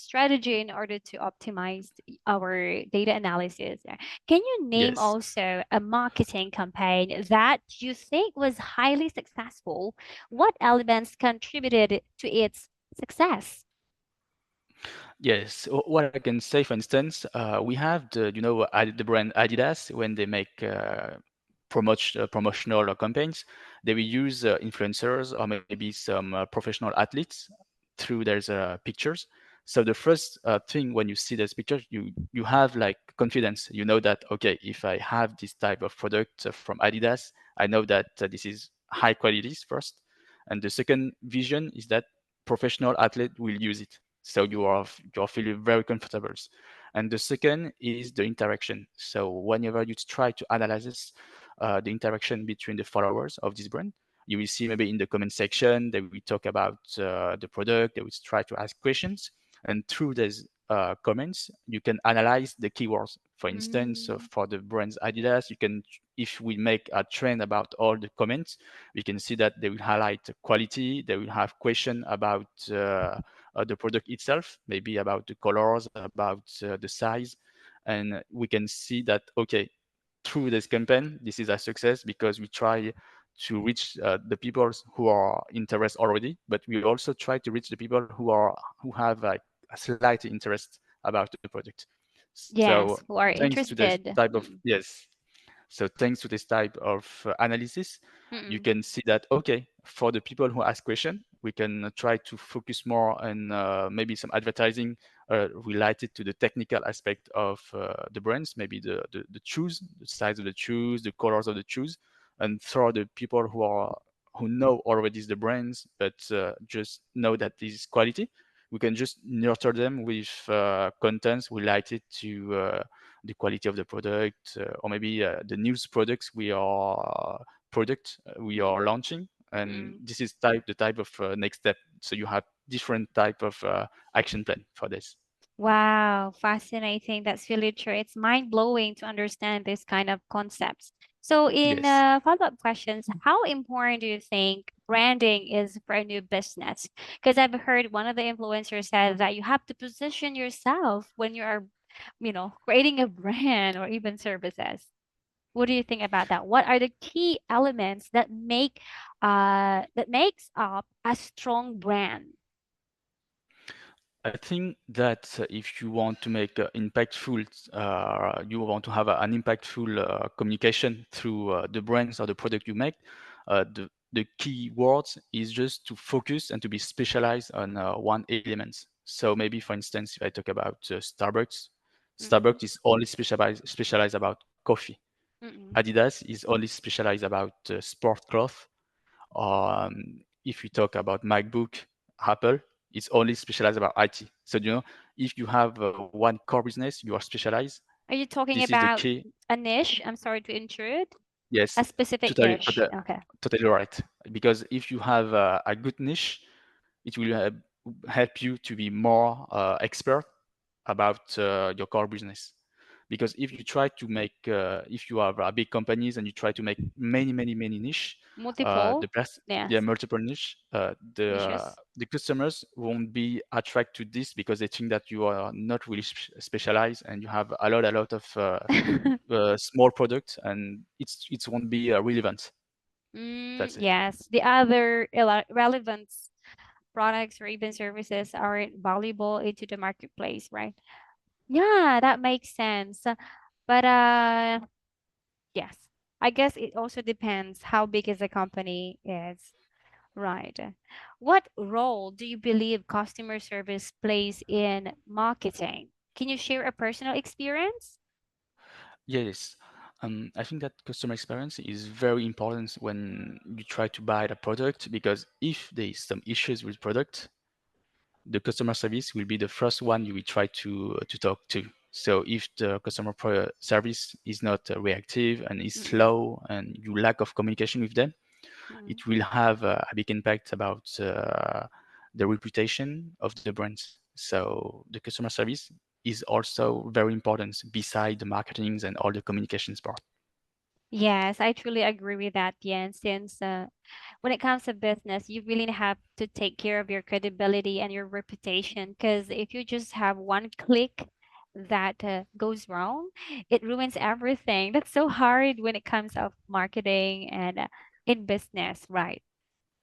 strategy in order to optimize our data analysis. Can you name Yes. also a marketing campaign that you think was highly successful? What elements contributed to its success? Yes, what I can say, for instance, we have the brand Adidas when they make promotional campaigns, they will use influencers or maybe some professional athletes through their pictures. So the first thing when you see those pictures, you have like confidence. You know that okay, if I have this type of product from Adidas, I know that this is high quality first, and the second vision is that professional athlete will use it, so you're feeling very comfortable. And the second is the interaction. So whenever you try to analyze this, the interaction between the followers of this brand, you will see maybe in the comment section they will talk about the product, they will try to ask questions, and through these comments you can analyze the keywords. For instance, Mm, for the brands Adidas, you can, if we make a trend about all the comments, we can see that they will highlight quality, they will have question about the product itself, maybe about the colors, about the size, and we can see that okay, through this campaign, this is a success because we try to reach the people who are interested already, but we also try to reach the people who have like a slight interest about the product. So yes, who are thanks to this interested. type of Mm, yes, so thanks to this type of analysis, you mm, can see that, okay, for the people who ask question, we can try to focus more on maybe some advertising related to the technical aspect of the brands, maybe the shoes, the size of the shoes, the colors of the shoes, and for the people who know already the brands, but just know that this is quality, we can just nurture them with contents related to the quality of the product, or maybe the news products we are mm, launching. And mm. this is the type of next step. So you have different type of action plan for this. Wow, fascinating. That's really true. It's mind-blowing to understand this kind of concepts. So, in Yes. follow-up questions, how important do you think branding is for a new business? Because I've heard one of the influencers said that you have to position yourself when you are, creating a brand or even services. What do you think about that? What are the key elements that makes up a strong brand? I think that if you want to make you want to have an impactful communication through the brands or the product you make, the key words is just to focus and to be specialized on one element. So maybe, for instance, if I talk about Mm-mm, Starbucks is only specialized about coffee. mm-mm. Adidas is only specialized about sport cloth. If we talk about MacBook, Apple, it's only specialized about IT. So if you have one core business, you are specialized. Are you talking This is the about key. a niche? I'm sorry to intrude. Yes, A specific totally, niche. Okay. totally right. Because if you have a good niche, it will help you to be more expert about your core business. Because if you try to make, if you have big companies and you try to make many niche, Multiple. the best, yeah, Yes. multiple niche, Niches. the customers won't be attracted to this because they think that you are not really specialized and you have a lot of small products, and it won't be relevant. That's it. Yes. The other relevant products or even services aren't valuable into the marketplace, right? Yeah, that makes sense. But yes. I guess it also depends how big is the company is. Right. What role do you believe customer service plays in marketing? Can you share a personal experience? Yes. I think that customer experience is very important when you try to buy the product, because if there is some issues with product, the customer service will be the first one you will try to talk to. So if the service is not reactive and is Mm-mm, slow and you lack of communication with them, mm-mm. it will have a big impact about the reputation of the brands. So the customer service is also very important beside the marketings and all the communications part. Yes, I truly agree with that, Yen, since when it comes to business, you really have to take care of your credibility and your reputation. Because if you just have one click that goes wrong, it ruins everything. That's so hard when it comes of marketing and in business, right?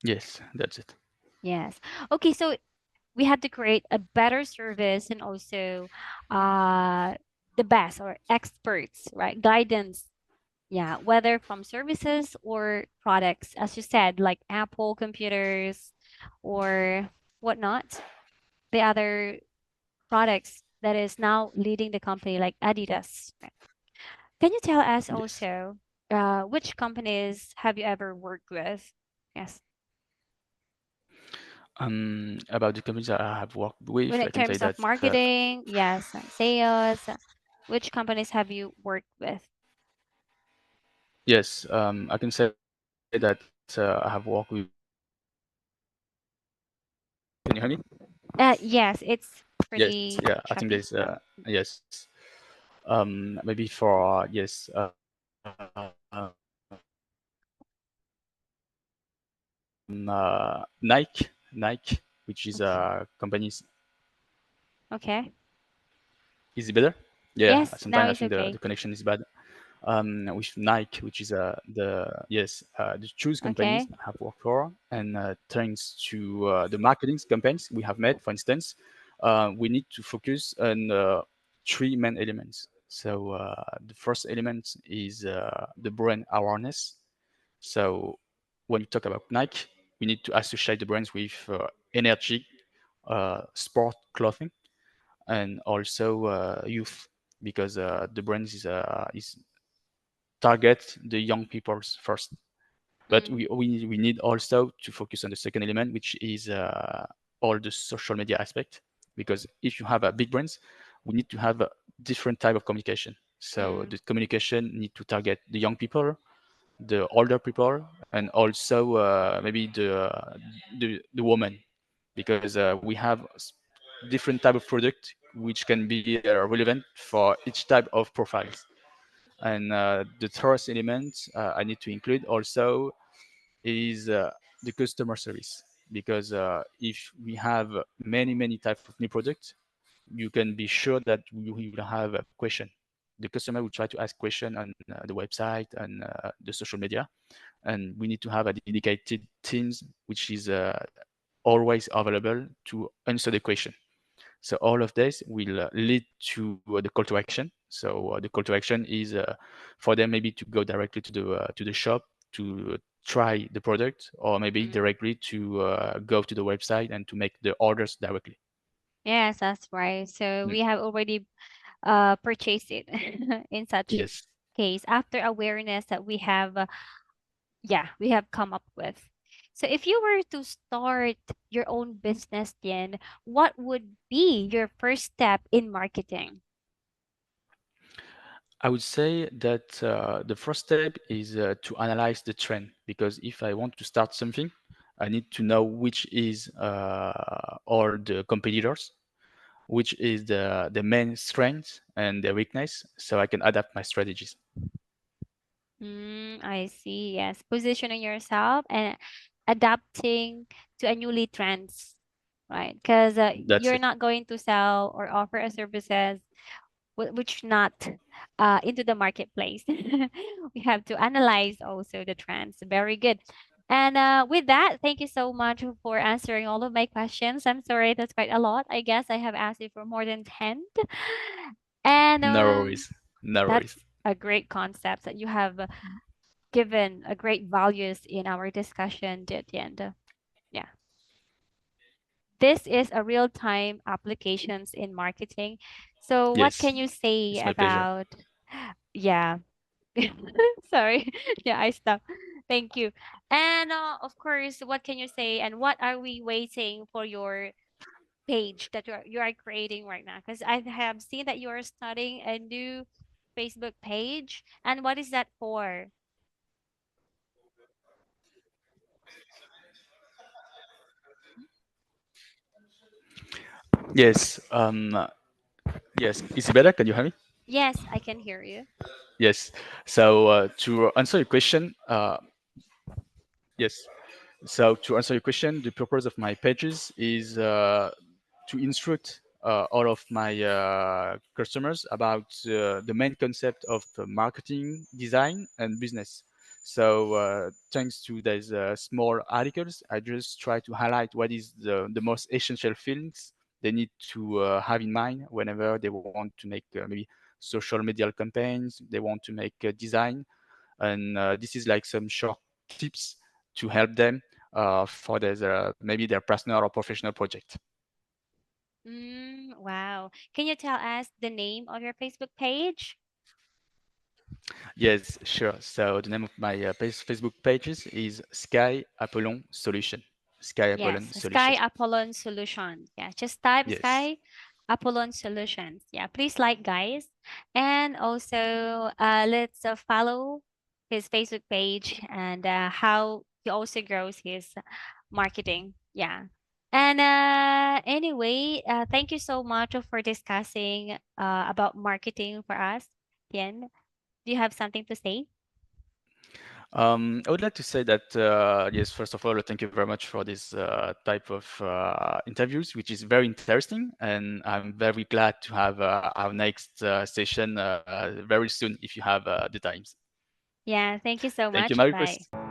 Yes, that's it. Yes. Okay, so we have to create a better service and also uh the best or experts, right? Guidance. Yeah, whether from services or products, as you said, like Apple computers or whatnot, the other products that is now leading the company like Adidas. Right? Can you tell us Yes. also which companies have you ever worked with? Yes. About the companies that I have worked with, When I it can say terms of that marketing, yes, sales, which companies have you worked with? yes, I can say that I have worked with. Can you hear me? Yes, it's Yes, pretty yeah. I think choppy. there's No. yes. Maybe for yes, Nike, which is Okay. companies. Okay. Is it better? Yeah. Yes, now Sometimes I it's think the okay. connection is bad. With Nike, which is the shoes companies Okay. I have worked for, and thanks to the marketing campaigns we have made, for instance, we need to focus on three main elements. So the first element is the brand awareness. So when you talk about Nike, we need to associate the brands with energy, sport clothing, and also youth, because the brand is target the young people first. But Mm, we need also to focus on the second element, which is all the social media aspect. Because if you have a big brands, we need to have a different type of communication. So mm, the communication need to target the young people, the older people, and also maybe the woman, because we have different type of product which can be relevant for each type of profiles. And the third element I need to include also is the customer service, because if we have many type of new products, you can be sure that you will have a question. The customer will try to ask question on the website and the social media, and we need to have a dedicated teams which is always available to answer the question. So all of this will lead to the call to action. So the call to action is for them maybe to go directly to the shop to try the product, or maybe mm. directly to go to the website and to make the orders directly. Yes, that's right. So Mm, we have already purchased it in such yes. case after awareness that we have yeah, we have come up with. So if you were to start your own business, then what would be your first step in marketing? I would say that the first step is to analyze the trend, because if I want to start something, I need to know which is all the competitors, which is the main strength and the weakness, so I can adapt my strategies. Mm, I see. Yes, positioning yourself and adapting to a newly trends, right? Because That's you're it. not going to sell or offer a services which not into the marketplace. We have to analyze also the trends. Very good. And with that, thank you so much for answering all of my questions. I'm sorry, that's quite a lot. I guess I have asked you for more than 10. And No worries. No worries. that's a great concept that you have given a great values in our discussion at the end. Yeah. This is a real-time applications in marketing. So what Yes, can you say it's my pleasure. about yeah. Sorry. Yeah, I stopped. Thank you. And of course, what can you say and what are we waiting for your page that you are creating right now? Because I have seen that you are starting a new Facebook page. And what is that for? Yes. Yes. Is it better? Can you hear me? Yes, I can hear you. Yes. So to answer your question, yes. So to answer your question, the purpose of my pages is to instruct all of my customers about the main concept of marketing, design, and business. So thanks to these small articles, I just try to highlight what is the most essential things they need to have in mind whenever they want to make maybe social media campaigns, they want to make design, and this is like some short tips to help them for their maybe their personal or professional project. Wow. Can you tell us the name of your Facebook page? Yes, sure. So the name of my Facebook pages is Sky Apollon Solution. Sky Apollon Yes, Sky Solution. Apollon Solutions. Yeah, just type Yes. Sky Apollon Solutions. Yeah, please like, guys. And also, let's follow his Facebook page and how he also grows his marketing. Yeah. And anyway, thank you so much for discussing about marketing for us. Tien, do you have something to say? I would like to say that yes, first of all, thank you very much for this type of interviews, which is very interesting, and I'm very glad to have our next session very soon if you have the times. Yeah, thank you so Thank you, much. Bye. Maricris.